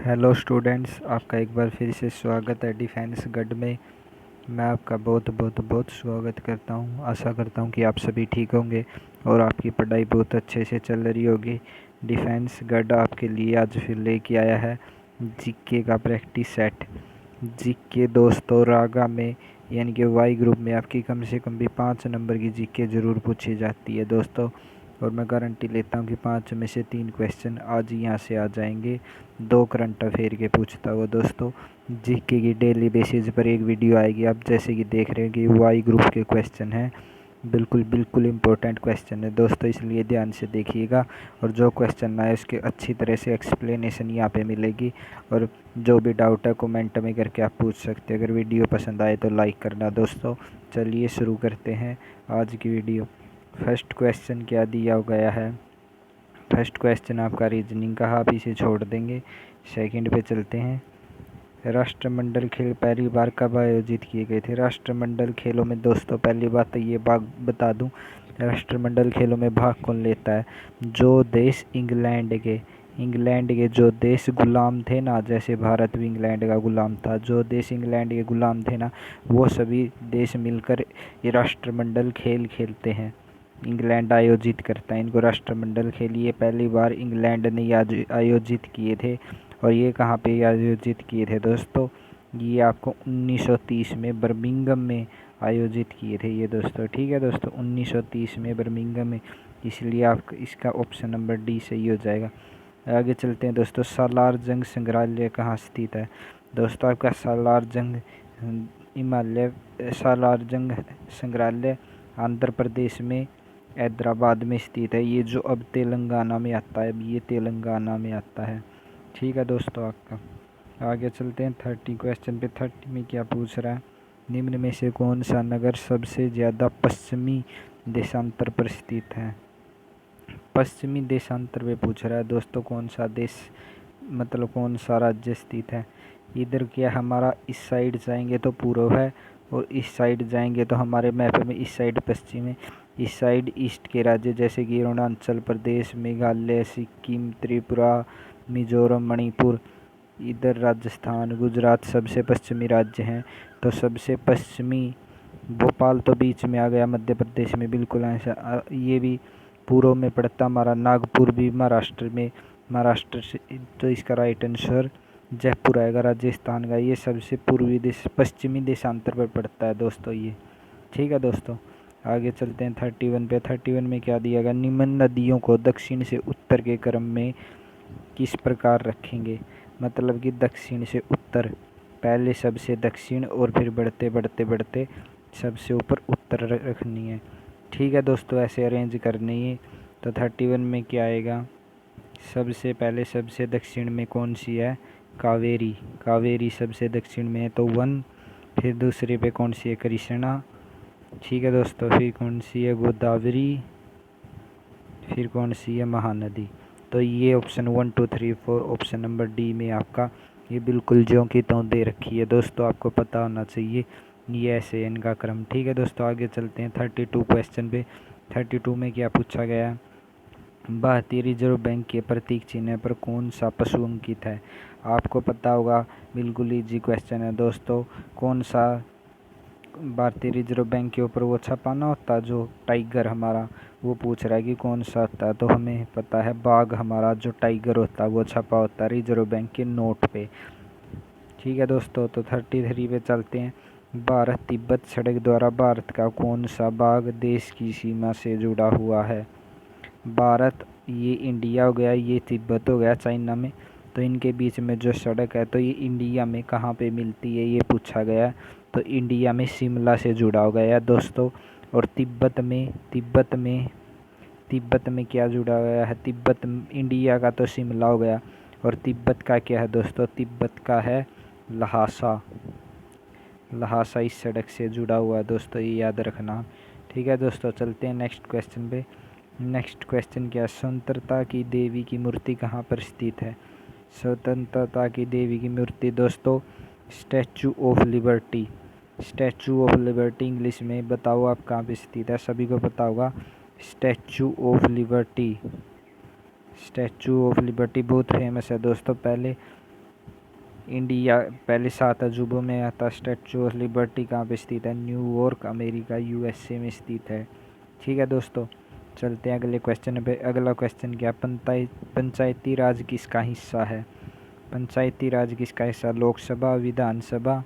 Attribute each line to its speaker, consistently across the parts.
Speaker 1: Hello students, आपका एक बार फिर से स्वागत है डिफेंस गढ़ में। मैं आपका बहुत बहुत बहुत स्वागत करता हूं। आशा करता हूं कि आप सभी ठीक होंगे और आपकी पढ़ाई बहुत अच्छे से चल रही होगी। डिफेंस गढ़ आपके लिए आज फिर लेके आया है जीके का प्रैक्टिस सेट। जीके दोस्तों रागा में यानी कि वाई ग्रुप में आपकी कम से कम भी 5 नंबर की जीके ज़रूर पूछी जाती है दोस्तों। और मैं गारंटी लेता हूँ कि 5 में से 3 क्वेश्चन आज यहाँ से आ जाएंगे। 2 करंट अफेयर के पूछता हुआ दोस्तों। जीके की डेली बेसिस पर एक वीडियो आएगी। आप जैसे कि देख रहे हैं कि वाई ग्रुप के क्वेश्चन हैं, बिल्कुल बिल्कुल इम्पोर्टेंट क्वेश्चन है दोस्तों, इसलिए ध्यान से देखिएगा। और जो क्वेश्चन आए उसके अच्छी तरह से एक्सप्लेनेशन यहाँ पे मिलेगी। और जो भी डाउट है कमेंट में करके आप पूछ सकते हैं। अगर वीडियो पसंद आए तो लाइक करना दोस्तों। चलिए शुरू करते हैं आज की वीडियो। फर्स्ट क्वेश्चन क्या दिया गया है? फर्स्ट क्वेश्चन आपका रीजनिंग का, आप इसे छोड़ देंगे। सेकंड पे चलते हैं। राष्ट्रमंडल खेल पहली बार कब आयोजित किए गए थे? राष्ट्रमंडल खेलों में दोस्तों पहली बात तो ये बात बता दूं, राष्ट्रमंडल खेलों में भाग कौन लेता है? जो देश इंग्लैंड के जो देश गुलाम थे ना, जैसे भारत भी इंग्लैंड का गुलाम था, जो देश इंग्लैंड के गुलाम थे ना, वो सभी देश मिलकर ये राष्ट्रमंडल खेल खेलते हैं। इंग्लैंड आयोजित करता है इनको राष्ट्रमंडल खेल। ये पहली बार इंग्लैंड ने आयोजित किए थे। और ये कहाँ पे आयोजित किए थे दोस्तों? ये आपको 1930 में बर्मिंघम में आयोजित किए थे ये दोस्तों। ठीक है दोस्तों, 1930 में बर्मिंघम में, इसलिए आपका इसका ऑप्शन नंबर डी सही हो जाएगा। आगे चलते हैं दोस्तों। सालार जंग संग्रहालय कहाँ स्थित है? दोस्तों आपका सालार जंग संग्रहालय आंध्र प्रदेश में हैदराबाद में स्थित है। ये जो अब तेलंगाना में आता है, ये तेलंगाना में आता है। ठीक है दोस्तों आपका। आगे चलते हैं 30 क्वेश्चन पे। 30 में क्या पूछ रहा है? निम्न में से कौन सा नगर सबसे ज़्यादा पश्चिमी देशांतर पर स्थित है? पश्चिमी देशांतर पे पूछ रहा है दोस्तों। कौन सा देश, मतलब कौन सा राज्य स्थित है? इधर क्या हमारा इस साइड जाएंगे तो पूर्व है, और इस साइड जाएंगे तो हमारे मैप में इस साइड पश्चिम है। इस साइड ईस्ट के राज्य जैसे कि अरुणाचल प्रदेश, मेघालय, सिक्किम, त्रिपुरा, मिजोरम, मणिपुर। इधर राजस्थान, गुजरात सबसे पश्चिमी राज्य हैं। तो सबसे पश्चिमी भोपाल तो बीच में आ गया मध्य प्रदेश में, बिल्कुल ऐसा। ये भी पूर्व में पड़ता हमारा नागपुर भी महाराष्ट्र से। तो इसका राइट आंसर जयपुर आएगा राजस्थान का। ये सबसे पश्चिमी देशांतर पर पड़ता है दोस्तों ये। ठीक है दोस्तों, आगे चलते हैं 31 पे। 31 में क्या दिया गया? निम्न नदियों को दक्षिण से उत्तर के क्रम में किस प्रकार रखेंगे? मतलब कि दक्षिण से उत्तर, पहले सबसे दक्षिण और फिर बढ़ते बढ़ते बढ़ते सबसे ऊपर उत्तर रखनी है। ठीक है दोस्तों, ऐसे अरेंज करनी है। तो 31 में क्या आएगा? सबसे पहले सबसे दक्षिण में कौन सी है? कावेरी। कावेरी सबसे दक्षिण में है तो 1। फिर दूसरे पे कौन सी है? कृष्णा। ठीक है दोस्तों, फिर कौन सी है? गोदावरी। फिर कौन सी है? महानदी। तो ये ऑप्शन 1 2 3 4 ऑप्शन नंबर डी में आपका ये बिल्कुल ज्यों की त्यों दे रखी है दोस्तों, आपको पता होना चाहिए ये ऐसे इनका क्रम। ठीक है दोस्तों, आगे चलते हैं 32 क्वेश्चन पे। 32 में क्या पूछा गया है? भारतीय रिजर्व बैंक के प्रतीक चिन्ह पर कौन सा पशु अंकित है? आपको पता होगा, बिल्कुल इजी क्वेश्चन है दोस्तों। कौन सा भारतीय रिजर्व बैंक के ऊपर वो छपाना होता है जो टाइगर हमारा, वो पूछ रहा है कि कौन सा होता है। तो हमें पता है बाघ हमारा जो टाइगर होता है वो छपा होता है रिजर्व बैंक के नोट पे। ठीक है दोस्तों, तो 33 पे चलते हैं। भारत तिब्बत सड़क द्वारा भारत का कौन सा भाग देश की सीमा से जुड़ा हुआ है? भारत, ये इंडिया हो गया, ये तिब्बत हो गया चाइना में। तो इनके बीच में जो सड़क है तो ये इंडिया में कहाँ पे मिलती है ये पूछा गया। तो इंडिया में शिमला से जुड़ा हो गया दोस्तों। और तिब्बत में क्या जुड़ा गया है? तिब्बत इंडिया का तो शिमला हो गया, और तिब्बत का क्या है दोस्तों? तिब्बत का है लहासा। लहासा इस सड़क से जुड़ा हुआ है दोस्तों, ये याद रखना। ठीक है दोस्तों, चलते हैं नेक्स्ट क्वेश्चन पे। नेक्स्ट क्वेश्चन क्या है? स्वतंत्रता की देवी की मूर्ति कहाँ पर स्थित है? स्वतंत्रता की देवी की मूर्ति दोस्तों statue of liberty. Statue of liberty English में बताओ आप कहाँ पे स्थित है? सभी को पता होगा, statue of liberty. Statue of liberty बहुत फेमस है दोस्तों। पहले इंडिया पहले 7 अजूबों में आता। स्टैचू ऑफ लिबर्टी कहाँ पे स्थित है? न्यूयॉर्क अमेरिका यूएसए में स्थित है। ठीक है दोस्तों, चलते हैं अगले क्वेश्चन पे। अगला क्वेश्चन क्या? पंचायती राज किसका हिस्सा है? पंचायती राज किसका हिस्सा? लोकसभा, विधानसभा,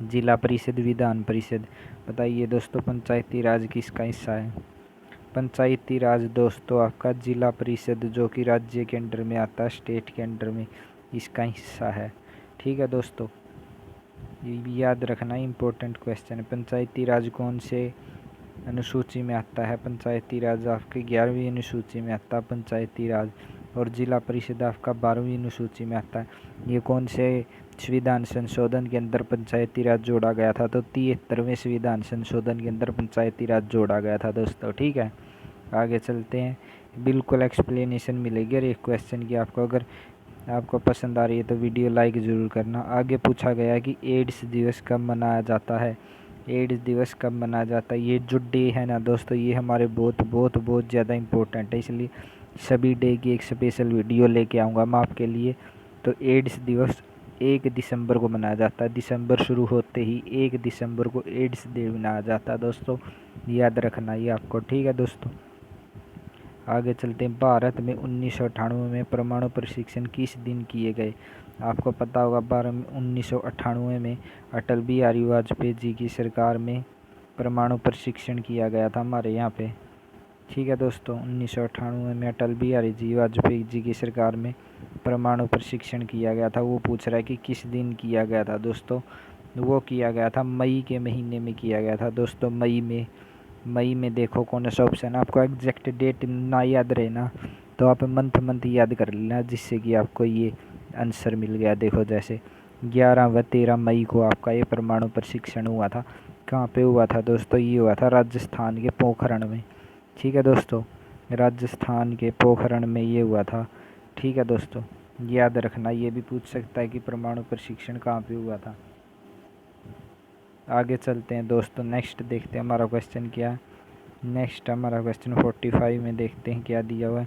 Speaker 1: जिला परिषद, विधान परिषद। बताइए दोस्तों, पंचायती राज किसका हिस्सा है? पंचायती राज दोस्तों आपका जिला परिषद, जो कि राज्य के अंडर में आता है, स्टेट के अंडर में, इसका हिस्सा है। ठीक है दोस्तों, ये भी याद रखना, इम्पोर्टेंट क्वेश्चन है। पंचायती राज कौन से अनुसूची में आता है? पंचायती राज आपके 11वीं अनुसूची में आता है पंचायती राज। और जिला परिषद आपका 12वीं अनुसूची में आता है। ये कौन से संविधान संशोधन के अंदर पंचायती राज जोड़ा गया था? तो 73वें संविधान संशोधन के अंदर पंचायती राज जोड़ा गया था दोस्तों। ठीक है, आगे चलते हैं। बिल्कुल एक्सप्लेनेशन मिलेगी हर एक क्वेश्चन की आपको। अगर आपको पसंद आ रही है तो वीडियो लाइक ज़रूर करना। आगे पूछा गया कि एड्स दिवस कब मनाया जाता है? एड्स दिवस कब मनाया जाता है? ये जो डे है ना दोस्तों, ये हमारे बहुत ज़्यादा इम्पोर्टेंट है, इसलिए सभी डे की एक स्पेशल वीडियो लेके आऊँगा मैं आपके लिए। तो एड्स दिवस 1 दिसंबर को मनाया जाता है। दिसंबर शुरू होते ही 1 दिसंबर को एड्स डे मनाया जाता है दोस्तों, याद रखना ये आपको। ठीक है दोस्तों, आगे चलते हैं। भारत में 1998 में परमाणु परीक्षण किस दिन किए गए? आपको पता होगा 1998 में अटल बिहारी वाजपेयी जी की सरकार में परमाणु परीक्षण किया गया था हमारे यहाँ पे। ठीक है दोस्तों, 1998 में अटल बिहारी जी वाजपेयी जी की सरकार में परमाणु परीक्षण किया गया था। वो पूछ रहा है कि किस दिन किया गया था दोस्तों? वो किया गया था मई के महीने में किया गया था दोस्तों, मई में देखो कौन सा ऑप्शन। आपको एग्जैक्ट डेट ना याद रहे ना, तो आप मंथ याद कर लेना, जिससे कि आपको ये आंसर मिल गया। देखो जैसे 11 व 13 मई को आपका ये परमाणु परीक्षण हुआ था। कहाँ पे हुआ था दोस्तों? ये हुआ था राजस्थान के पोखरण में। ठीक है दोस्तों, राजस्थान के पोखरण में ये हुआ था। ठीक है दोस्तों, याद रखना, ये भी पूछ सकता है कि परमाणु परीक्षण कहाँ पे हुआ था। आगे चलते हैं दोस्तों, नेक्स्ट देखते हैं हमारा क्वेश्चन क्या है। नेक्स्ट हमारा क्वेश्चन 45 में देखते हैं क्या दिया हुआ है।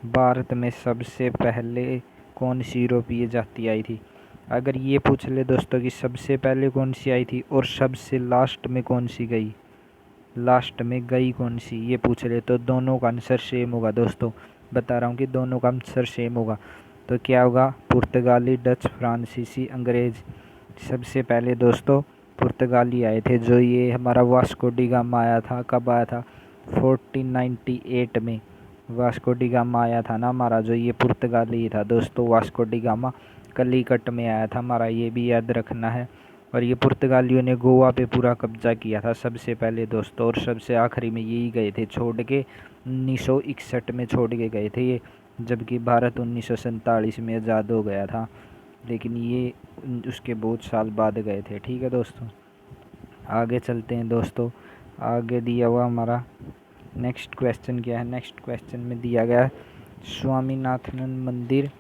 Speaker 1: भारत में सबसे पहले कौन सी यूरोपीय जाति आई थी? अगर ये पूछ ले दोस्तों कि सबसे पहले कौन सी आई थी और सबसे लास्ट में कौन सी गई, लास्ट में गई कौन सी, ये पूछ ले, तो दोनों का आंसर सेम होगा दोस्तों। बता रहा हूँ कि दोनों का आंसर सेम होगा। तो क्या होगा? पुर्तगाली, डच, फ्रांसीसी, अंग्रेज। सबसे पहले दोस्तों पुर्तगाली आए थे। जो ये हमारा वास्को डी गामा आया था, कब आया था? 1498 में वास्को डी गामा आया था ना हमारा, जो ये पुर्तगाली था दोस्तों। वास्को डी गामा कलीकट में आया था हमारा, ये भी याद रखना है। और ये पुर्तगालियों ने गोवा पे पूरा कब्जा किया था सबसे पहले दोस्तों, और सबसे आखिरी में यही गए थे छोड़ के। 1961 में छोड़ के गए थे ये, जबकि भारत 1947 में आज़ाद हो गया था, लेकिन ये उसके बहुत साल बाद गए थे। ठीक है दोस्तों, आगे चलते हैं दोस्तों। आगे दिया हुआ हमारा नेक्स्ट क्वेश्चन क्या है? नेक्स्ट क्वेश्चन में दिया गया है स्वामीनाथन मंदिर।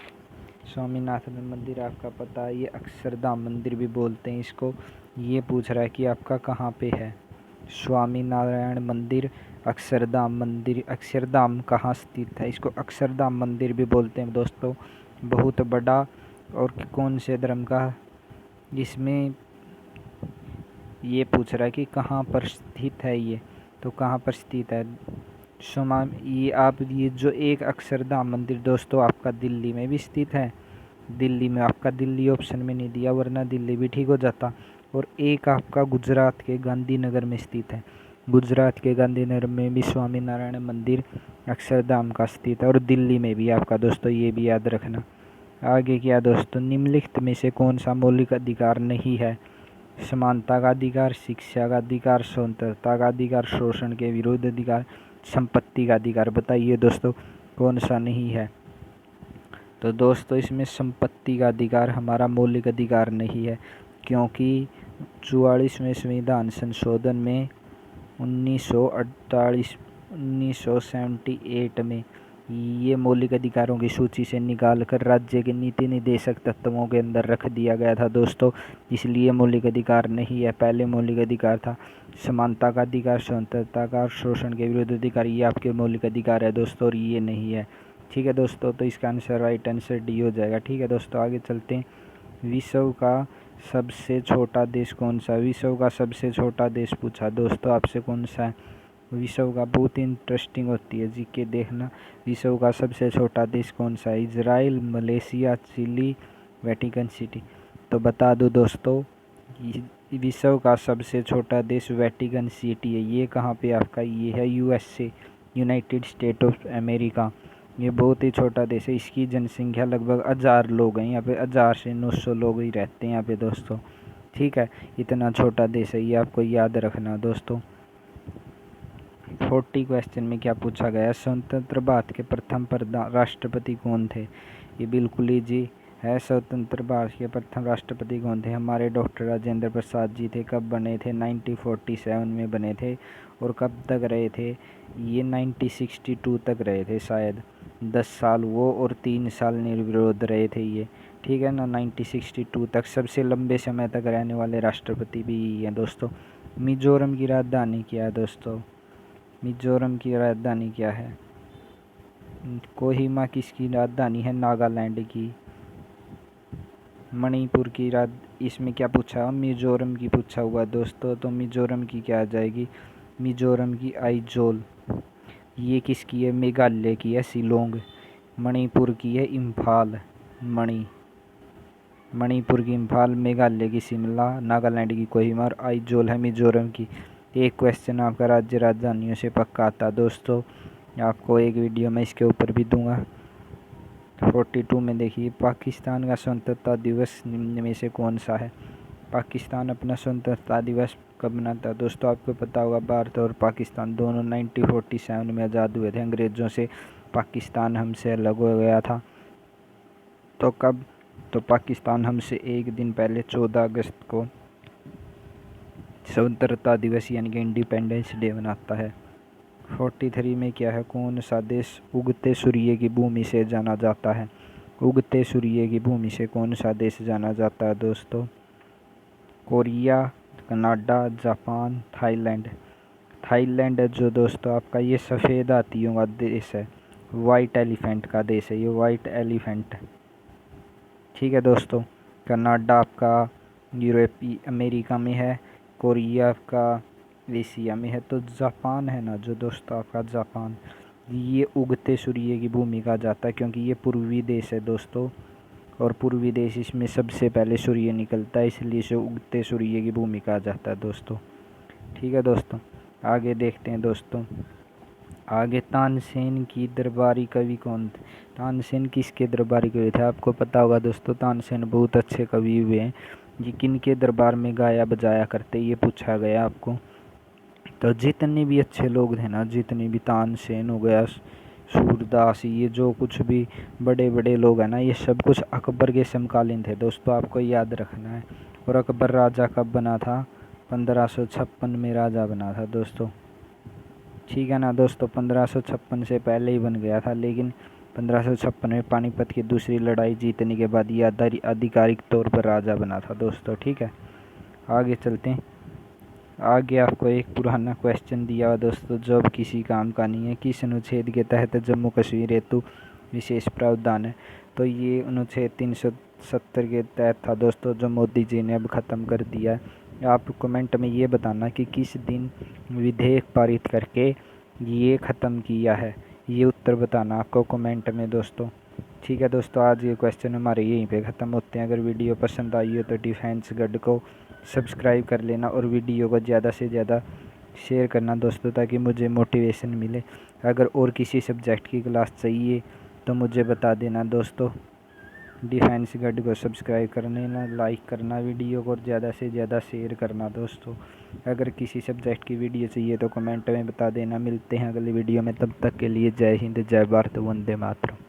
Speaker 1: स्वामीनाथन मंदिर आपका पता है, ये अक्षरधाम मंदिर भी बोलते हैं इसको। ये पूछ रहा है कि आपका कहाँ पे है? स्वामी नारायण मंदिर, अक्षरधाम मंदिर। अक्षरधाम कहाँ स्थित है? इसको अक्षरधाम मंदिर भी बोलते हैं दोस्तों। बहुत बड़ा और कौन से धर्म का, इसमें ये पूछ रहा है कि कहाँ पर स्थित है ये, तो कहाँ पर स्थित है? ये जो एक अक्षरधाम मंदिर दोस्तों आपका दिल्ली में भी स्थित है। दिल्ली में आपका, दिल्ली ऑप्शन में नहीं दिया, वरना दिल्ली भी ठीक हो जाता। और एक आपका गुजरात के गांधीनगर में स्थित है। गुजरात के गांधीनगर में भी स्वामी नारायण मंदिर अक्षरधाम का स्थित है। और दिल्ली में भी आपका दोस्तों, ये भी याद रखना। आगे क्या दोस्तों? निम्नलिखित में से कौन सा मौलिक अधिकार नहीं है? समानता का अधिकार, शिक्षा का अधिकार, स्वतंत्रता का अधिकार, शोषण के विरुद्ध अधिकार, संपत्ति का अधिकार। बताइए दोस्तों कौन सा नहीं है? तो दोस्तों इसमें संपत्ति का अधिकार हमारा मौलिक अधिकार नहीं है, क्योंकि 44वें संविधान संशोधन में 1978 में ये मौलिक अधिकारों की सूची से निकालकर राज्य के नीति निर्देशक तत्वों के अंदर रख दिया गया था दोस्तों, इसलिए मौलिक अधिकार नहीं है। पहले मौलिक अधिकार था समानता का अधिकार, स्वतंत्रता का, शोषण के विरुद्ध अधिकार, ये आपके मौलिक अधिकार है दोस्तों, और ये नहीं है। ठीक है दोस्तों, तो इसका आंसर राइट आंसर डी हो जाएगा। ठीक है दोस्तों, आगे चलते हैं। विश्व का सबसे छोटा देश कौन सा? विश्व का सबसे छोटा देश पूछा दोस्तों आपसे, कौन सा है विश्व का? बहुत इंटरेस्टिंग होती है जीके, देखना। विश्व का सबसे छोटा देश कौन सा है? Israel, Malaysia, Chile, Vatican City. तो बता दूं दोस्तों, विश्व का सबसे छोटा देश वेटिकन सिटी है। ये कहाँ पे आपका? ये है USA, United state of America. ये बहुत ही छोटा देश है। इसकी जनसंख्या लगभग 1000 लोग हैं यहाँ पे, 1000 से 900 लोग ही रहते हैं यहाँ पे दोस्तों। ठीक है, इतना छोटा देश है, ये आपको याद रखना दोस्तों। 40 क्वेश्चन में क्या पूछा गया? स्वतंत्र भारत के प्रथम राष्ट्रपति कौन थे? ये बिल्कुल ही जी है। स्वतंत्र भारत के प्रथम राष्ट्रपति कौन थे? हमारे डॉक्टर राजेंद्र प्रसाद जी थे। कब बने थे? 1947 में बने थे। और कब तक रहे थे? ये 1962 तक रहे थे शायद। 10 साल वो और 3 साल निर्विरोध रहे थे ये। ठीक है ना, 1962 तक। सबसे लंबे समय तक रहने वाले राष्ट्रपति भी यही हैं दोस्तों। मिजोरम की राजधानी क्या है दोस्तों? मिजोरम की राजधानी क्या है? कोहिमा किसकी राजधानी है? नागालैंड की। मणिपुर की इसमें क्या पूछा? मिजोरम की पूछा हुआ दोस्तों, तो मिजोरम की क्या आ जाएगी? मिजोरम की आइजोल। ये किसकी है? मेघालय की है, शिलोंग। मणिपुर की है इम्फाल, मणिपुर की इम्फाल, मेघालय की शिमला, नागालैंड की कोहिमा और आइजोल है मिजोरम की। एक क्वेश्चन आपका राज्य राजधानियों से पक्का आता दोस्तों, आपको एक वीडियो में इसके ऊपर भी दूंगा। 42 में देखिए, पाकिस्तान का स्वतंत्रता दिवस निम्न में से कौन सा है? पाकिस्तान अपना स्वतंत्रता दिवस कब मनाता है दोस्तों? आपको पता होगा, भारत और पाकिस्तान दोनों 1947 में आज़ाद हुए थे अंग्रेज़ों से। पाकिस्तान हमसे अलग हो गया था। तो कब? तो पाकिस्तान हमसे एक दिन पहले 14 अगस्त को स्वतंत्रता दिवस यानी कि इंडिपेंडेंस डे मनाता है। 43 में क्या है? कौन सा देश उगते सूर्य की भूमि से जाना जाता है? उगते सूर्य की भूमि से कौन सा देश जाना जाता है दोस्तों? Korea, Canada, Japan, Thailand. Thailand है जो दोस्तों आपका, ये सफ़ेद हाथियों का देश है, वाइट एलिफेंट का देश है ये, वाइट एलिफेंट। ठीक है दोस्तों, कनाडा आपका यूरोपी अमेरिका में है, कोरिया आपका एशिया में है। तो जापान है ना जो दोस्तों आपका, जापान, ये उगते सूर्य की भूमि कहा जाता है क्योंकि ये पूर्वी देश है दोस्तों, और पूर्वी देश इसमें सबसे पहले सूर्य निकलता है, इसलिए इसे उगते सूर्य की भूमि कहा जाता है दोस्तों। ठीक है दोस्तों, आगे देखते हैं दोस्तों। आगे, तानसेन की दरबारी कवि कौन थे? तानसेन किसके दरबारी कवि थे? आपको पता होगा दोस्तों, तानसेन बहुत अच्छे कवि हुए हैं। ये किनके दरबार में गाया बजाया करते, ये पूछा गया आपको। तो जितने भी अच्छे लोग थे ना, जितने भी, तानसेन हो गया, सूरदास, ये जो कुछ भी बड़े बड़े लोग हैं ना, ये सब कुछ अकबर के समकालीन थे दोस्तों, आपको याद रखना है। और अकबर राजा कब बना था? 1556 में राजा बना था दोस्तों। ठीक है ना दोस्तों, 1556 से पहले ही बन गया था, लेकिन 1556 में पानीपत की दूसरी लड़ाई जीतने के बाद ये आधिकारिक तौर पर राजा बना था दोस्तों। ठीक है, आगे चलते हैं। आगे आपको एक पुराना क्वेश्चन दिया हुआ दोस्तों, जो अब किसी काम का नहीं है। किस अनुच्छेद के तहत जम्मू कश्मीर हेतु विशेष प्रावधान है? तो ये अनुच्छेद 370 के तहत था दोस्तों, जो मोदी जी ने अब ख़त्म कर दिया है। आप कमेंट में ये बताना कि किस दिन विधेयक पारित करके ये ख़त्म किया है, ये उत्तर बताना आपको कमेंट में दोस्तों। ठीक है दोस्तों, आज ये क्वेश्चन हमारे यहीं पे ख़त्म होते हैं। अगर वीडियो पसंद आई हो तो डिफेंस गढ़ को सब्सक्राइब कर लेना और वीडियो को ज़्यादा से ज़्यादा शेयर करना दोस्तों, ताकि मुझे मोटिवेशन मिले। अगर और किसी सब्जेक्ट की क्लास चाहिए तो मुझे बता देना दोस्तों। डिफेंस गढ़ को सब्सक्राइब करने ना, लाइक करना वीडियो को और ज़्यादा से ज़्यादा शेयर करना दोस्तों। अगर किसी सब्जेक्ट की वीडियो चाहिए तो कमेंट में बता देना। मिलते हैं अगली वीडियो में, तब तक के लिए जय हिंद, जय भारत, वंदे मातरम।